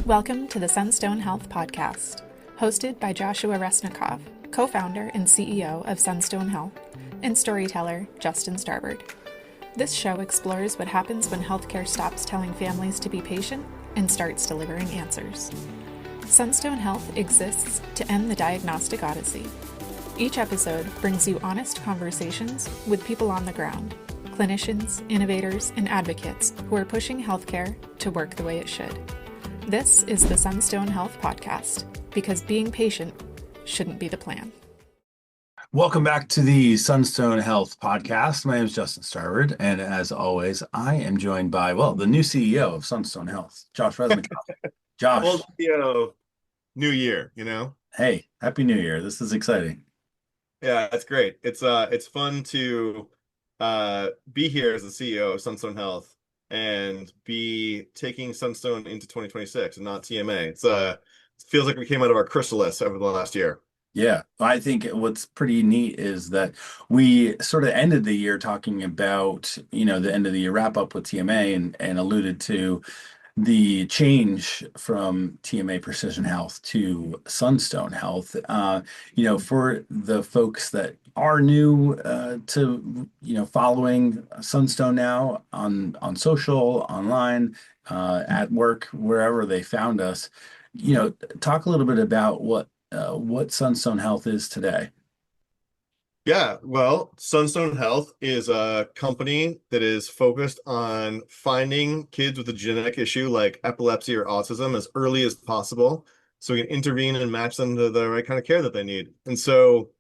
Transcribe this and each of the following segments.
Welcome to the Sunstone Health Podcast, hosted by Joshua Resnikov, co-founder and CEO of Sunstone Health, and storyteller Justin Starbird. This show explores what happens when healthcare stops telling families to be patient and starts delivering answers. Sunstone Health exists to end the diagnostic odyssey. Each episode brings you honest conversations with people on the ground, clinicians, innovators, and advocates who are pushing healthcare to work the way it should. This is the Sunstone Health Podcast, because being patient shouldn't be the plan. Welcome back to the Sunstone Health Podcast. My name is Justin Starwood, and as always, I am joined by, the new CEO of Sunstone Health, Josh Resnick. Josh. Well, new year, Hey, Happy New Year. This is exciting. Yeah, it's great. It's fun to be here as the CEO of Sunstone Health and be taking Sunstone into 2026 and not TMA. It feels like we came out of our chrysalis over the last year. Yeah, I think what's pretty neat is that we sort of ended the year talking about, the end of the year wrap up with TMA and alluded to the change from TMA Precision Health to Sunstone Health. For the folks that are new to following Sunstone now on social, online, at work, wherever they found us, talk a little bit about what Sunstone Health is today. Yeah, well, Sunstone Health is a company that is focused on finding kids with a genetic issue like epilepsy or autism as early as possible so we can intervene and match them to the right kind of care that they need. And so,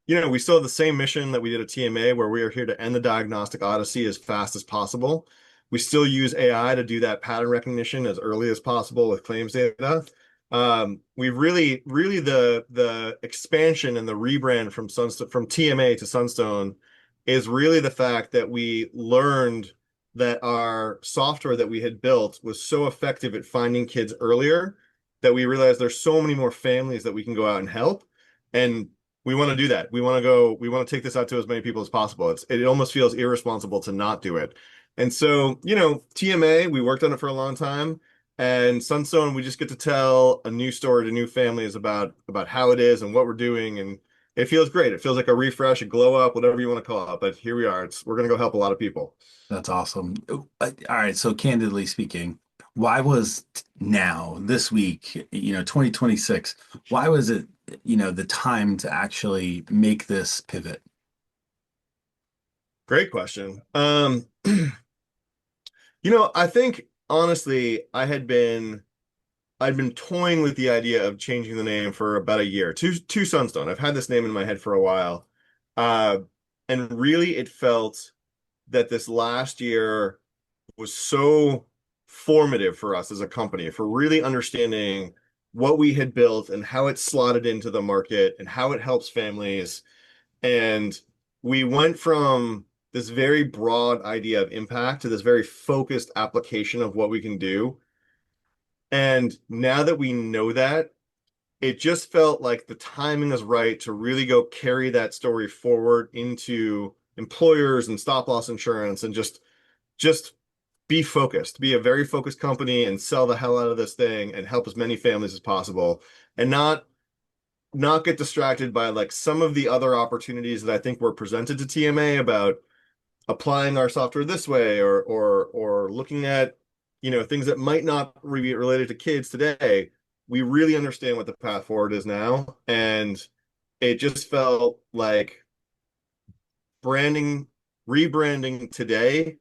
we still have the same mission that we did at TMA, where we are here to end the diagnostic odyssey as fast as possible. We still use AI to do that pattern recognition as early as possible with claims data. We've really the expansion and the rebrand from TMA to Sunstone is really the fact that we learned that our software that we had built was so effective at finding kids earlier that we realized there's so many more families that we can go out and help. And we want to do that. We want to take this out to as many people as possible. It almost feels irresponsible to not do it. And so, TMA, we worked on it for a long time. And Sunstone, we just get to tell a new story to new families about how it is and what we're doing. And it feels great. It feels like a refresh, a glow up, whatever you want to call it. But here we are. We're going to go help a lot of people. That's awesome. All right. So candidly speaking, why was now, this week, 2026, why was it, the time to actually make this pivot? Great question. I think, honestly, I'd been toying with the idea of changing the name for about a year to Sunstone. I've had this name in my head for a while. And really it felt that this last year was so formative for us as a company for really understanding what we had built and how it slotted into the market and how it helps families. And we went from this very broad idea of impact to this very focused application of what we can do. And now that we know that, it just felt like the timing is right to really go carry that story forward into employers and stop loss insurance and just be focused, be a very focused company and sell the hell out of this thing and help as many families as possible and not get distracted by like some of the other opportunities that I think were presented to TMA about applying our software this way or looking at things that might not be related to kids today. We really understand what the path forward is now, and it just felt like rebranding today,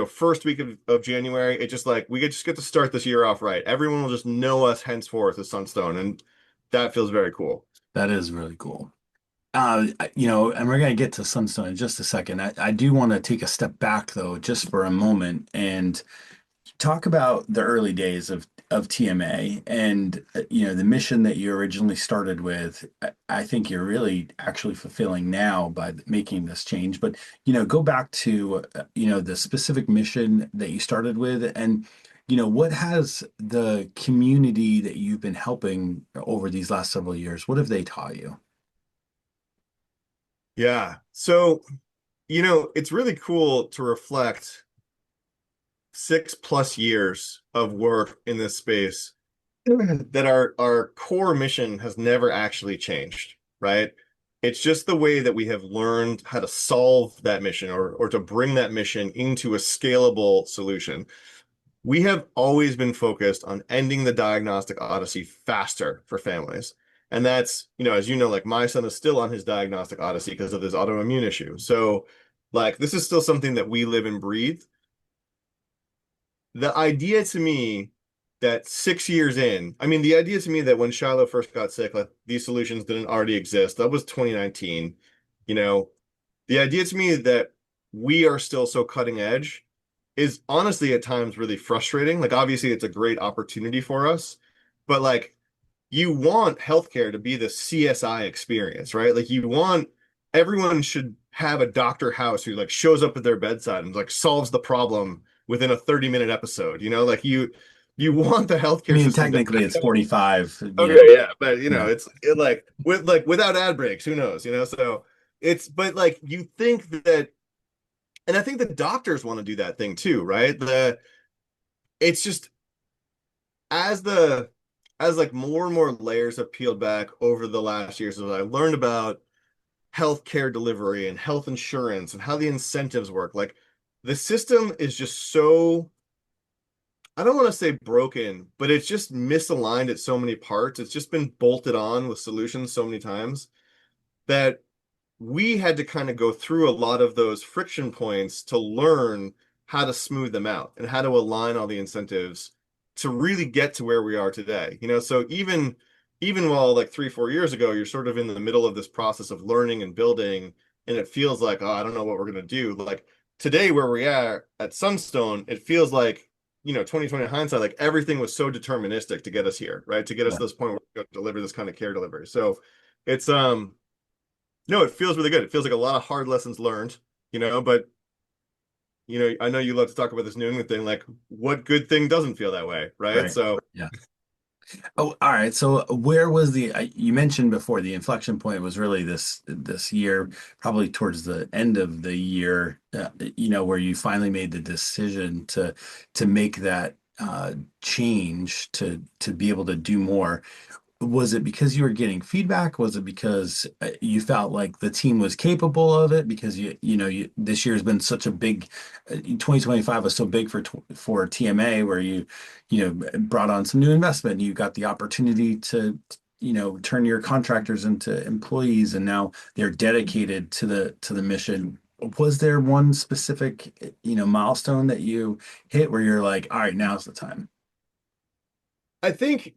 first week of January. It just like we just get to start this year off right. Everyone will just know us henceforth as Sunstone, and that feels very cool. That is really cool. And we're going to get to Sunstone in just a second. I do want to take a step back, though, just for a moment and talk about the early days of TMA and, the mission that you originally started with. I think you're really actually fulfilling now by making this change. But, go back to, the specific mission that you started with and, what has the community that you've been helping over these last several years, what have they taught you? Yeah. So, it's really cool to reflect 6+ years of work in this space that our core mission has never actually changed, right? It's just the way that we have learned how to solve that mission or to bring that mission into a scalable solution. We have always been focused on ending the diagnostic odyssey faster for families. And that's, as you know, like my son is still on his diagnostic odyssey because of this autoimmune issue. So, like, this is still something that we live and breathe. The idea to me that 6 years in, I mean, the idea to me that when Shiloh first got sick, like these solutions didn't already exist. That was 2019. The idea to me that we are still so cutting edge is honestly at times really frustrating. Like, obviously, it's a great opportunity for us, but like, you want healthcare to be the CSI experience, right? Like, everyone should have a Dr. House who like shows up at their bedside and like solves the problem within a 30-minute episode. Like you want the I healthcare mean, system to. technically it's 45, Okay, yeah, but yeah. without ad breaks, who knows, so but like you think that, and I think the doctors want to do that thing too, right? It's just as like more and more layers have peeled back over the last years, as I learned about healthcare delivery and health insurance and how the incentives work, like the system is just so, I don't want to say broken, but it's just misaligned at so many parts. It's just been bolted on with solutions so many times that we had to kind of go through a lot of those friction points to learn how to smooth them out and how to align all the incentives to really get to where we are today. So even while like 3-4 years ago, you're sort of in the middle of this process of learning and building, and it feels like, oh, I don't know what we're going to do. Like today, where we are at Sunstone, it feels like, 2020 hindsight, like everything was so deterministic to get us here, right? To get us Yeah. to this point where we deliver this kind of care delivery. So it's no, it feels really good. It feels like a lot of hard lessons learned, but I know you love to talk about this New England thing, like what good thing doesn't feel that way, right? Right. So Yeah. Oh, all right. So where was you mentioned before the inflection point was really this year, probably towards the end of the year, where you finally made the decision to make that change to be able to do more. Was it because you were getting feedback? Was it because you felt like the team was capable of it? Because this year has been such a big, 2025 was so big for TMA, where brought on some new investment. You got the opportunity to turn your contractors into employees, and now they're dedicated to the mission. Was there one specific milestone that you hit where you're like, all right, now's the time? I think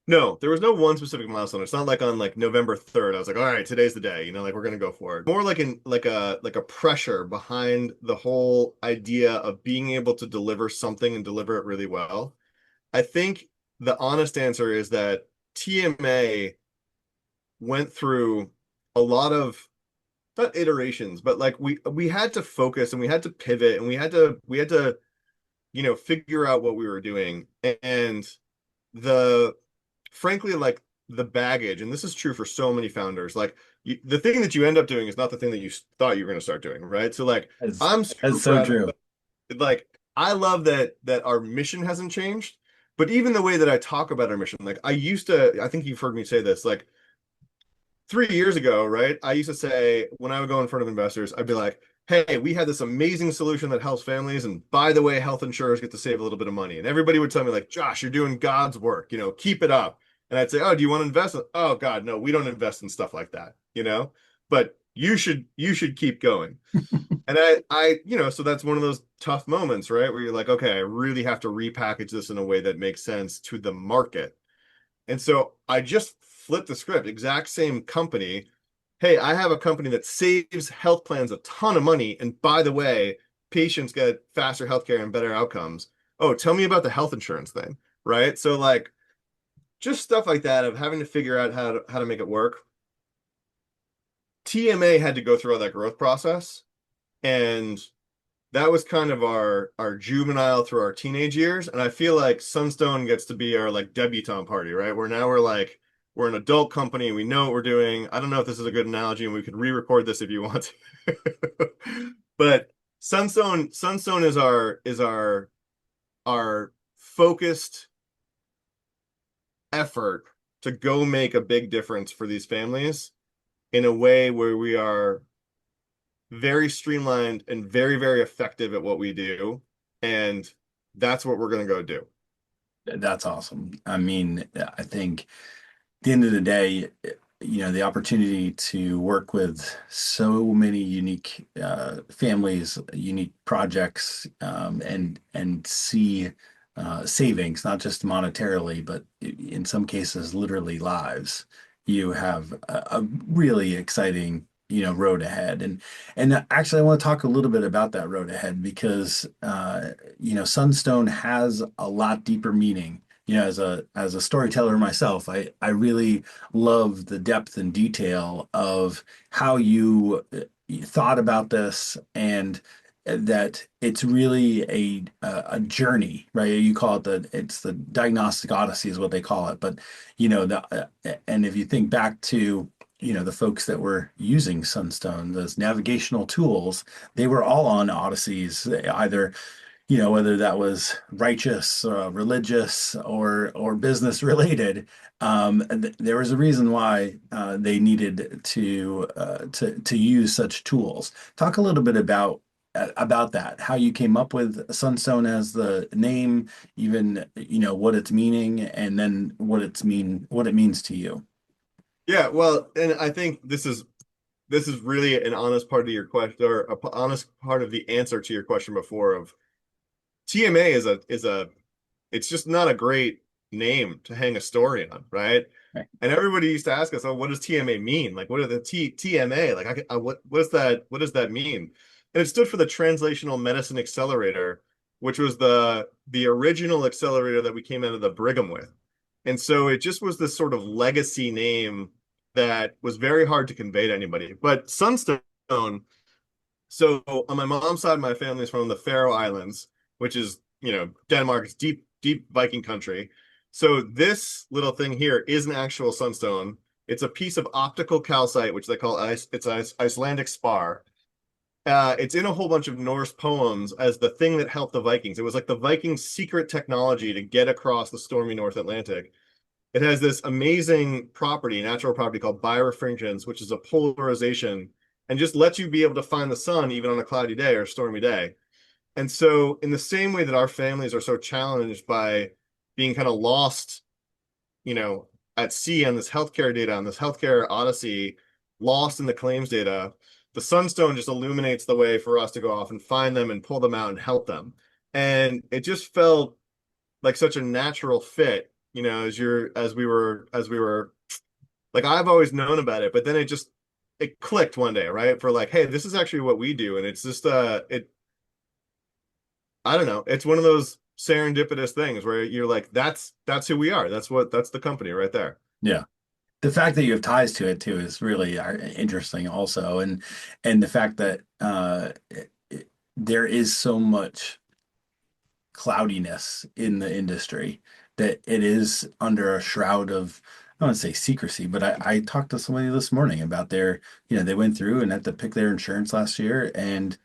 no, there was no one specific milestone. It's not like on like November 3rd, I was like, all right, today's the day, like we're gonna go for it. More like a pressure behind the whole idea of being able to deliver something and deliver it really well. I think the honest answer is that TMA went through a lot of, not iterations, but like we had to focus and we had to pivot and we had to figure out what we were doing. And the frankly, like the baggage, and this is true for so many founders, like the thing that you end up doing is not the thing that you thought you were going to start doing, right? So like That's I'm super that's so proud true. of, like I love that our mission hasn't changed, but even the way that I talk about our mission, like I think you've heard me say this, like 3 years ago, right? I used to say, when I would go in front of investors, I'd be like, hey, we had this amazing solution that helps families. And by the way, health insurers get to save a little bit of money. And everybody would tell me, like, Josh, you're doing God's work, keep it up. And I'd say, oh, do you want to invest? Oh, God, no, we don't invest in stuff like that. But you should keep going. And so that's one of those tough moments, right? Where you're like, okay, I really have to repackage this in a way that makes sense to the market. And so I just flipped the script, exact same company. Hey, I have a company that saves health plans a ton of money. And by the way, patients get faster healthcare and better outcomes. Oh, tell me about the health insurance thing, right? So like just stuff like that of having to figure out how to make it work. TMA had to go through all that growth process. And that was kind of our juvenile through our teenage years. And I feel like Sunstone gets to be our like debutante party, right? Where now we're an adult company. We know what we're doing. I don't know if this is a good analogy, and we could re-record this if you want to. But Sunstone is our focused effort to go make a big difference for these families in a way where we are very streamlined and very, very effective at what we do. And that's what we're going to go do. That's awesome. I mean, I think at the end of the day, the opportunity to work with so many unique families, unique projects, and see savings, not just monetarily, but in some cases, literally lives. You have a really exciting, road ahead. And actually, I want to talk a little bit about that road ahead because Sunstone has a lot deeper meaning. As a storyteller myself, I really love the depth and detail of how you thought about this, and that it's really a journey, right? You call it it's the diagnostic odyssey is what they call it. But and if you think back to the folks that were using Sunstone, those navigational tools, they were all on odysseys, either whether that was righteous, religious, or business related. There was a reason why they needed to use such tools. Talk a little bit about that, how you came up with Sunstone as the name, even what it's meaning, and then what it means to you. Yeah, well, and I think this is really an honest part of your question, or a honest part of the answer to your question before of TMA is a it's just not a great name to hang a story on, right? Right. And everybody used to ask us, "Oh, what does TMA mean? Like, what are the TMA? Like, what does that mean?" And it stood for the Translational Medicine Accelerator, which was the original accelerator that we came out of the Brigham with. And so it just was this sort of legacy name that was very hard to convey to anybody. But Sunstone, so on my mom's side, my family's from the Faroe Islands, which is, Denmark. It's deep, deep Viking country. So this little thing here is an actual sunstone. It's a piece of optical calcite, which they call Icelandic spar. It's in a whole bunch of Norse poems as the thing that helped the Vikings. It was like the Vikings' secret technology to get across the stormy North Atlantic. It has this amazing property, natural property called birefringence, which is a polarization and just lets you be able to find the sun even on a cloudy day or a stormy day. And so, in the same way that our families are so challenged by being kind of lost, at sea on this healthcare data, on this healthcare odyssey, lost in the claims data, the Sunstone just illuminates the way for us to go off and find them and pull them out and help them. And it just felt like such a natural fit, as we were like, I've always known about it, but then it clicked one day, right? For like, hey, this is actually what we do. And it's just I don't know. It's one of those serendipitous things where you're like, that's who we are. That's the company right there. Yeah. The fact that you have ties to it too is really interesting also. And the fact that there is so much cloudiness in the industry that it is under a shroud of, I don't want to say secrecy, but I talked to somebody this morning about they went through and had to pick their insurance last year, and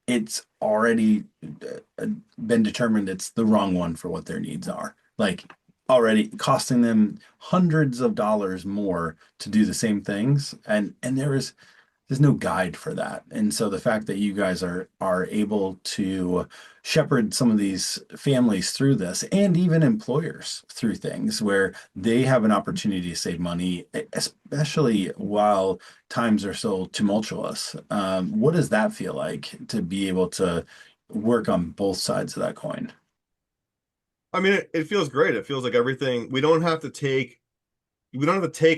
it's already been determined it's the wrong one for what their needs are. Like, already costing them hundreds of dollars more to do the same things, and there's no guide for that. And so the fact that you guys are able to shepherd some of these families through this, and even employers through things where they have an opportunity to save money, especially while times are so tumultuous. What does that feel like to be able to work on both sides of that coin? I mean, it feels great. It feels like everything we don't have to take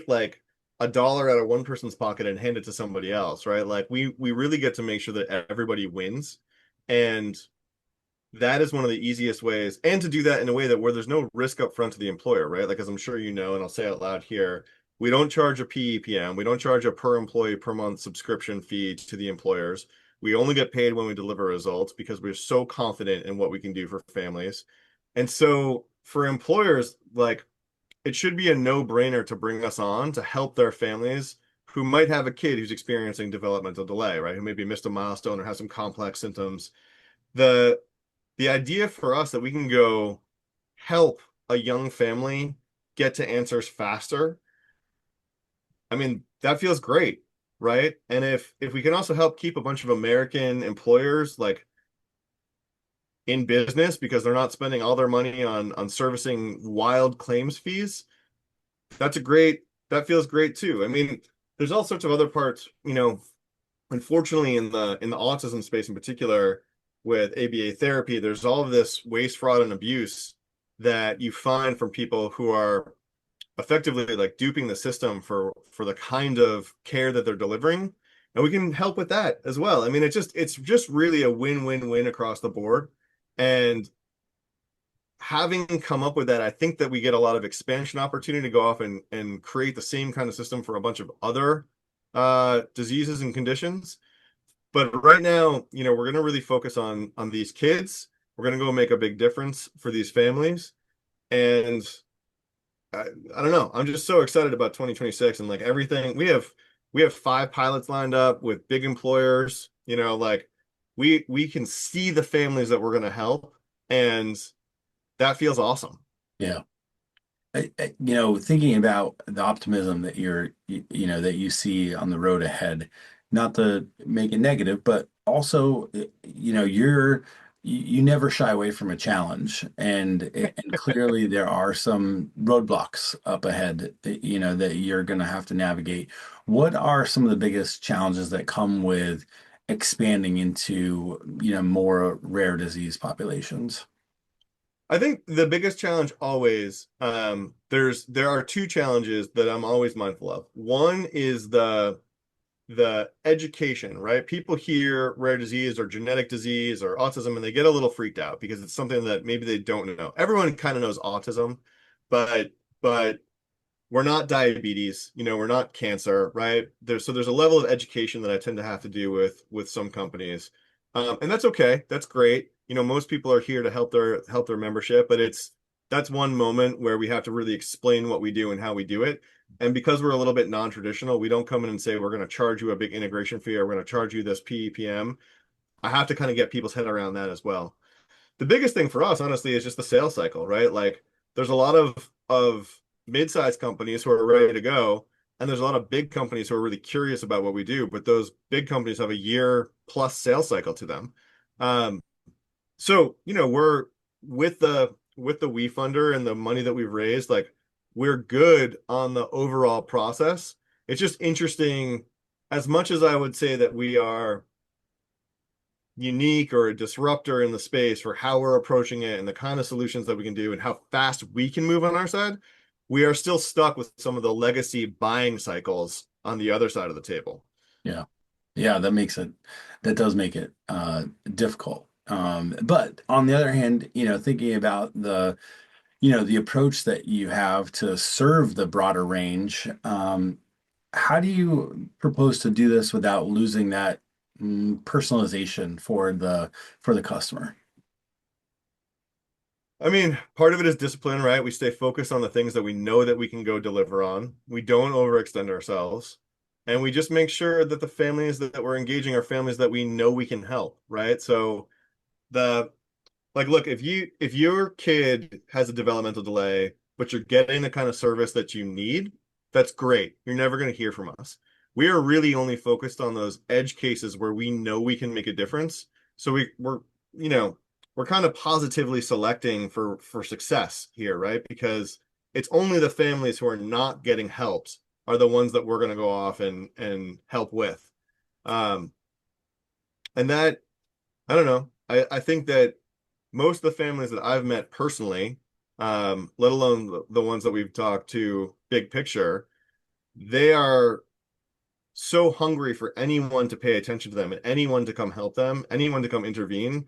like a dollar out of one person's pocket and hand it to somebody else, right? Like we really get to make sure that everybody wins. And that is one of the easiest ways, and to do that in a way that where there's no risk up front to the employer, right? Like, as I'm sure you know, and I'll say out loud here, we don't charge a PEPM, we don't charge a per employee per month subscription fee to the employers. We only get paid when we deliver results because we're so confident in what we can do for families. And so for employers, like, it should be a no-brainer to bring us on to help their families who might have a kid who's experiencing developmental delay, right? Who maybe missed a milestone or has some complex symptoms. The idea for us that we can go help a young family get to answers faster, I mean, that feels great, right? And if we can also help keep a bunch of American employers like in business because they're not spending all their money on servicing wild claims fees, that feels great too. I mean, there's all sorts of other parts, unfortunately in the autism space in particular with ABA therapy, there's all of this waste, fraud, and abuse that you find from people who are effectively like duping the system for the kind of care that they're delivering. And we can help with that as well. I mean, it's just really a win-win-win across the board. And having come up with that, I think that we get a lot of expansion opportunity to go off and create the same kind of system for a bunch of other diseases and conditions. But right now, we're going to really focus on these kids. We're going to go make a big difference for these families. And I don't know. I'm just so excited about 2026 and like everything. We have 5 pilots lined up with big employers. Like we can see the families that we're going to help, and that feels awesome. Yeah. Thinking about the optimism that that you see on the road ahead, not to make it negative, but also, you never shy away from a challenge, and clearly there are some roadblocks up ahead, that you're going to have to navigate. What are some of the biggest challenges that come with expanding into, more rare disease populations? I think the biggest challenge always, there are 2 challenges that I'm always mindful of. One is the education, right? People hear rare disease or genetic disease or autism and they get a little freaked out because it's something that maybe they don't know. Everyone kind of knows autism, but we're not diabetes, we're not cancer, right? There's a level of education that I tend to have to do with some companies. And that's okay. That's great. Most people are here to help their membership, but that's one moment where we have to really explain what we do and how we do it. And because we're a little bit non-traditional, we don't come in and say we're going to charge you a big integration fee or we're going to charge you this PEPM. I have to kind of get people's head around that as well. The biggest thing for us, honestly, is just the sales cycle, right? Like there's a lot of mid-sized companies who are ready to go, and there's a lot of big companies who are really curious about what we do, but those big companies have a year plus sales cycle to them. So, we're with the WeFunder and the money that we've raised, like we're good on the overall process. It's just interesting, as much as I would say that we are unique or a disruptor in the space for how we're approaching it and the kind of solutions that we can do and how fast we can move on our side, we are still stuck with some of the legacy buying cycles on the other side of the table. Yeah. Yeah, that does make it difficult. But on the other hand, thinking about the approach that you have to serve the broader range, how do you propose to do this without losing that personalization for the customer? I mean, part of it is discipline, right? We stay focused on the things that we know that we can go deliver on. We don't overextend ourselves. And we just make sure that the families that we're engaging are families that we know we can help, right? So the look, if your kid has a developmental delay, but you're getting the kind of service that you need, that's great. You're never going to hear from us. We are really only focused on those edge cases where we know we can make a difference. So we're kind of positively selecting for success here, right? Because it's only the families who are not getting helped are the ones that we're going to go off and help with. And that, I don't know. I think that most of the families that I've met personally, let alone the ones that we've talked to big picture, they are so hungry for anyone to pay attention to them and anyone to come help them, anyone to come intervene.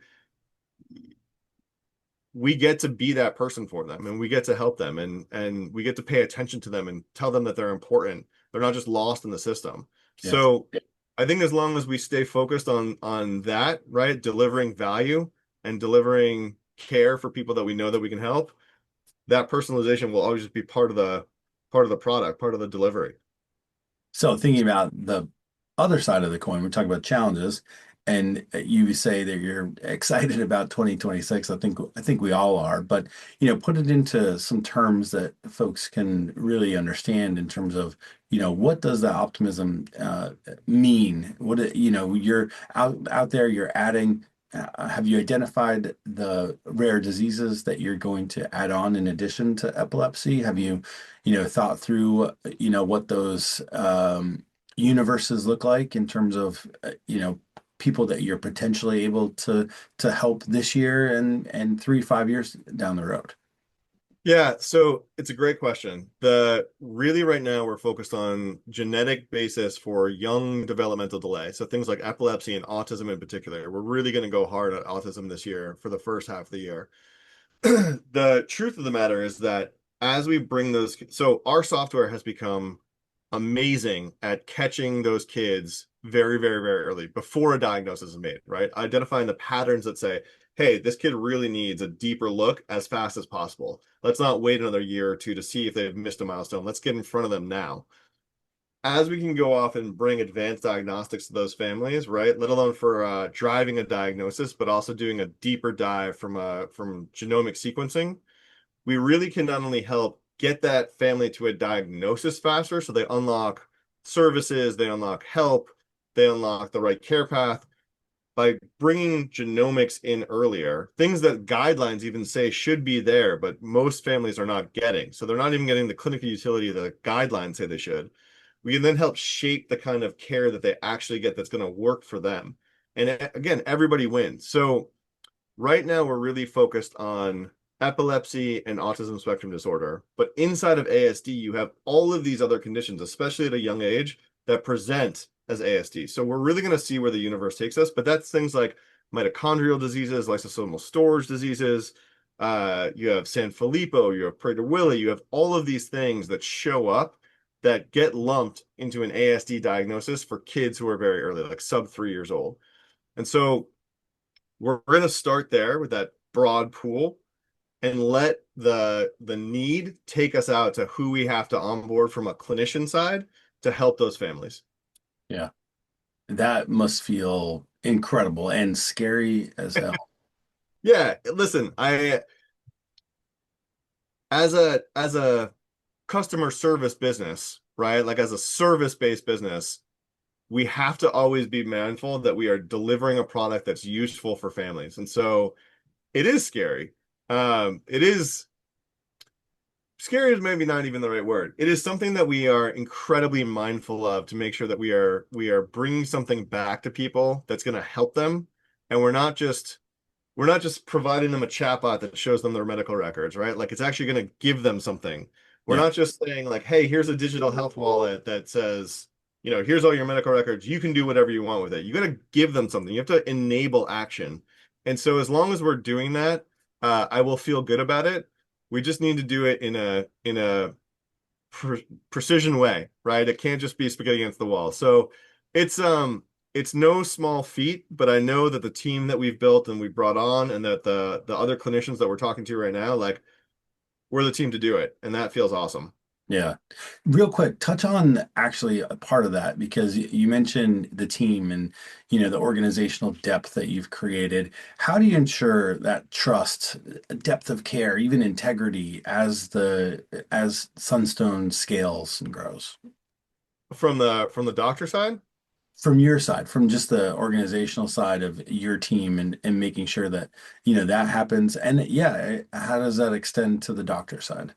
We get to be that person for them and we get to help them and we get to pay attention to them and tell them that they're important. They're not just lost in the system. Yeah. So I think as long as we stay focused on that, right, delivering value and delivering care for people that we know that we can help, that personalization will always just be part of the product, part of the delivery. So thinking about the other side of the coin, we're talking about challenges, and you say that you're excited about 2026. I think we all are, but put it into some terms that folks can really understand in terms of, what does the optimism mean? You're out there, you're adding. Have you identified the rare diseases that you're going to add on in addition to epilepsy? Have you, thought through, what those universes look like in terms of, people that you're potentially able to help this year and 3, 5 years down the road? Yeah, so it's a great question. The really right now we're focused on genetic basis for young developmental delay. So things like epilepsy and autism in particular. We're really going to go hard at autism this year for the first half of the year. The truth of the matter is that as we bring those, so our software has become amazing at catching those kids very, very, very early before a diagnosis is made, right? Identifying the patterns that say, hey, this kid really needs a deeper look as fast as possible. Let's not wait another year or two to see if they've missed a milestone. Let's get in front of them now. As we can go off and bring advanced diagnostics to those families, right? Let alone for driving a diagnosis, but also doing a deeper dive from genomic sequencing, we really can not only help get that family to a diagnosis faster, so they unlock services, they unlock help, they unlock the right care path by bringing genomics in earlier, things that guidelines even say should be there, but most families are not getting. So they're not even getting the clinical utility that the guidelines say they should. We can then help shape the kind of care that they actually get that's going to work for them. And again, everybody wins. So right now we're really focused on epilepsy and autism spectrum disorder, but inside of ASD, you have all of these other conditions, especially at a young age, that present as ASD. So we're really going to see where the universe takes us, but that's things like mitochondrial diseases, lysosomal storage diseases. You have Sanfilippo, you have Prader-Willi, you have all of these things that show up that get lumped into an ASD diagnosis for kids who are very early, like sub 3 years old. And so we're going to start there with that broad pool and let the need take us out to who we have to onboard from a clinician side to help those families. Yeah, that must feel incredible and scary as hell. Yeah, listen, I as a customer service business, right? Like as a service-based business, we have to always be mindful that we are delivering a product that's useful for families. And so it is scary. It is scary is maybe not even the right word. It is something that we are incredibly mindful of to make sure that we are bringing something back to people that's going to help them, and we're not just providing them a chatbot that shows them their medical records, right? Like it's actually going to give them something. We're Yeah. not just saying like, hey, here's a digital health wallet that says, here's all your medical records. You can do whatever you want with it. You got to give them something. You have to enable action. And so as long as we're doing that, I will feel good about it. We just need to do it in a precision way, right? It can't just be spaghetti against the wall. So it's no small feat, but I know that the team that we've built and we've brought on, and that the other clinicians that we're talking to right now, like we're the team to do it, and that feels awesome. Yeah. Real quick, touch on actually a part of that because you mentioned the team and the organizational depth that you've created. How do you ensure that trust, depth of care, even integrity as Sunstone scales and grows? From the doctor side? From your side, from just the organizational side of your team and making sure that that happens. And yeah, how does that extend to the doctor side?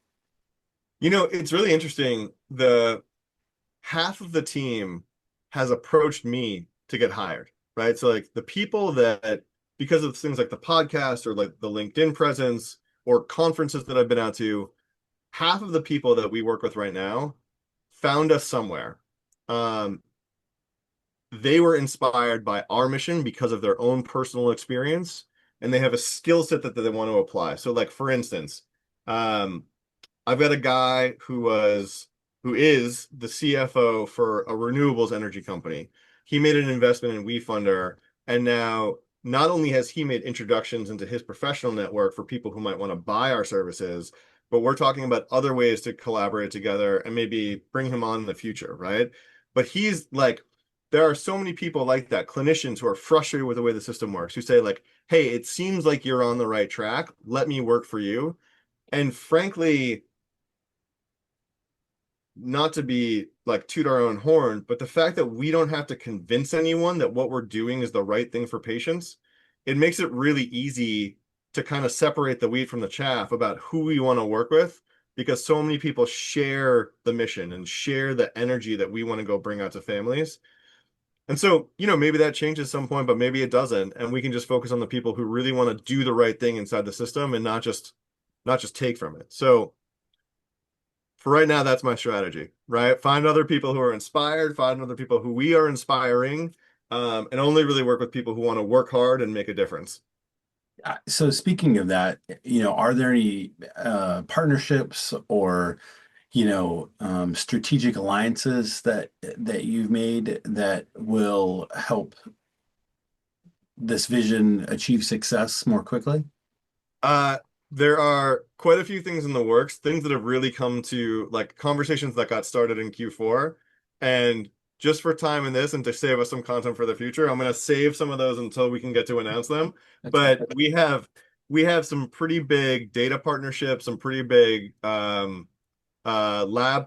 It's really interesting. The half of the team has approached me to get hired, right? So like the people that, because of things like the podcast or like the LinkedIn presence or conferences that I've been out to, half of the people that we work with right now found us somewhere. They were inspired by our mission because of their own personal experience, and they have a skill set that they want to apply. So like, for instance, I've got a guy who is the CFO for a renewables energy company. He made an investment in WeFunder, and now not only has he made introductions into his professional network for people who might want to buy our services, but we're talking about other ways to collaborate together and maybe bring him on in the future, right? But he's like there are so many people like that, clinicians who are frustrated with the way the system works, who say like, hey, it seems like you're on the right track. Let me work for you. And frankly, not to be like toot our own horn, but the fact that we don't have to convince anyone that what we're doing is the right thing for patients, it makes it really easy to kind of separate the wheat from the chaff about who we want to work with, because so many people share the mission and share the energy that we want to go bring out to families. And so, maybe that changes at some point, but maybe it doesn't. And we can just focus on the people who really want to do the right thing inside the system and not just take from it. So for right now, that's my strategy, right? Find other people who are inspired, find other people who we are inspiring, and only really work with people who want to work hard and make a difference. So speaking of that, are there any partnerships or strategic alliances that you've made that will help this vision achieve success more quickly? Uh, there are quite a few things in the works, things that have really come to like conversations that got started in Q4. And just for time in this and to save us some content for the future, I'm going to save some of those until we can get to announce them. Okay. But we have some pretty big data partnerships, some pretty big lab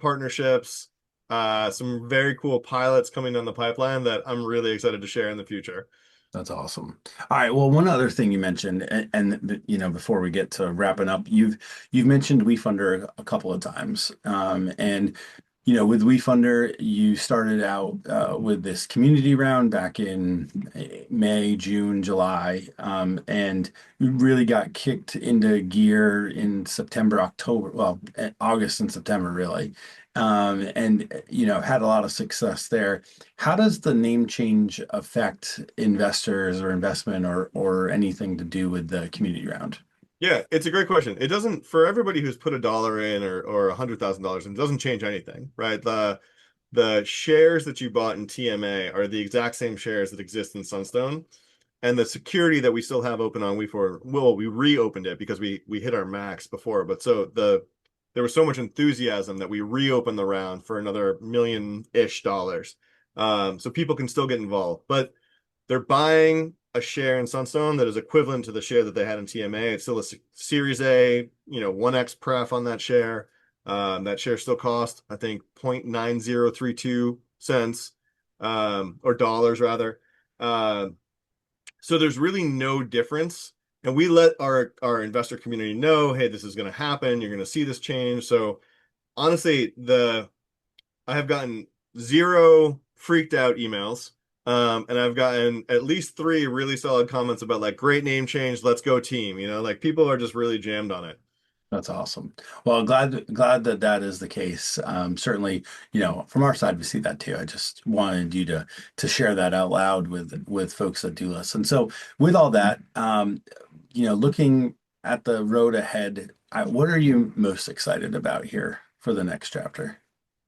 partnerships, some very cool pilots coming down the pipeline that I'm really excited to share in the future. That's awesome. All right. Well, one other thing you mentioned, and before we get to wrapping up, you've mentioned WeFunder a couple of times, and with WeFunder, you started out with this community round back in May, June, July, and you really got kicked into gear in September, October, well, August and September, really, and had a lot of success there. How does the name change affect investors or investment or anything to do with the community round? Yeah, it's a great question. It doesn't, for everybody who's put $1 in or $100,000 in, it doesn't change anything, right? The shares that you bought in TMA are the exact same shares that exist in Sunstone. And the security that we still have open on we reopened it because we hit our max before. But there was so much enthusiasm that we reopened the round for another million-ish dollars. So people can still get involved. But they're buying a share in Sunstone that is equivalent to the share that they had in TMA. It's still a Series A, 1x pref on that share. That share still cost, I think, 0.9032 cents, or dollars rather. So there's really no difference. And we let our investor community know, hey, this is going to happen. You're going to see this change. So honestly, I have gotten 0 freaked out emails. And I've gotten at least 3 really solid comments about like, great name change, let's go team. Like people are just really jammed on it. That's awesome. Well, glad that that is the case. Certainly, from our side, we see that too. I just wanted you to share that out loud with folks that do listen. So, with all that, looking at the road ahead, what are you most excited about here for the next chapter?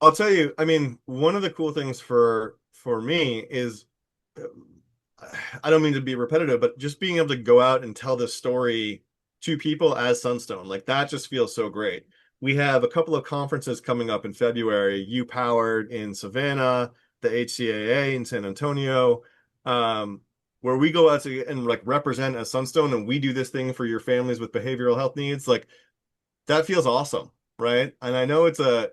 I'll tell you, I mean, one of the cool things for me is, I don't mean to be repetitive, but just being able to go out and tell this story to people as Sunstone, like that just feels so great. We have a couple of conferences coming up in February, U Powered in Savannah, the HCAA in San Antonio, where we go out and like represent as Sunstone, and we do this thing for your families with behavioral health needs. Like that feels awesome, right? And I know it's like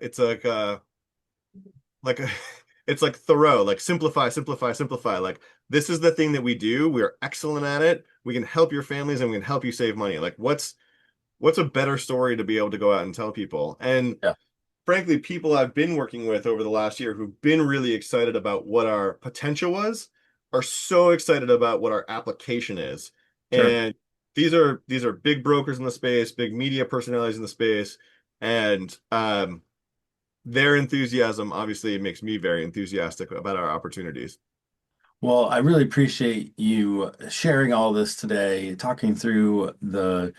it's like Thoreau, like simplify, simplify, simplify. Like this is the thing that we do. We're excellent at it. We can help your families and we can help you save money. Like what's a better story to be able to go out and tell people? And Yeah, frankly, people I've been working with over the last year who've been really excited about what our potential was are so excited about what our application is. sure. And these are big brokers in the space, big media personalities in the space, and their enthusiasm obviously makes me very enthusiastic about our opportunities. Well, I really appreciate you sharing all this today, talking through the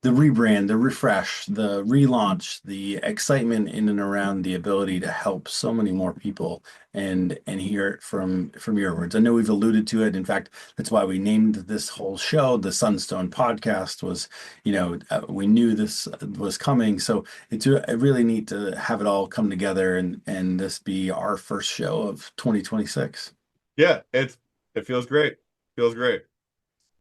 rebrand, the refresh, the relaunch, the excitement in and around the ability to help so many more people and hear it from your words. I know we've alluded to it. In fact, that's why we named this whole show the Sunstone Podcast was, we knew this was coming. So it's really neat to have it all come together and this be our first show of 2026. Yeah, it feels great. Feels great.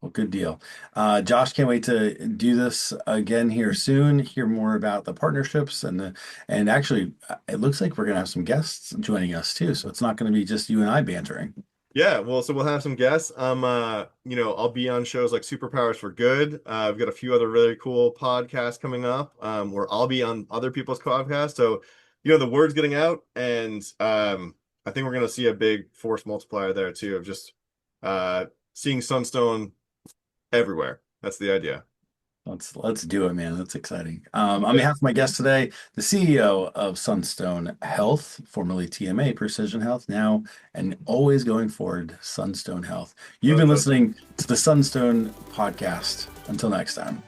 Well, good deal. Josh, can't wait to do this again here soon, hear more about the partnerships and actually it looks like we're gonna have some guests joining us too. So it's not gonna be just you and I bantering. Yeah, well, so we'll have some guests. I'll be on shows like Superpowers for Good. I've got a few other really cool podcasts coming up, where I'll be on other people's podcasts. So, the word's getting out, and I think we're gonna see a big force multiplier there too, of just seeing Sunstone everywhere. That's the idea. Let's do it, man. That's exciting. On Yeah, behalf of my guest today, the CEO of Sunstone Health, formerly TMA Precision Health, now and always going forward, Sunstone Health. You've been Sunstone. listening to the Sunstone podcast. Until next time.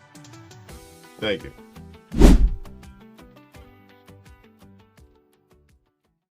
Thank you.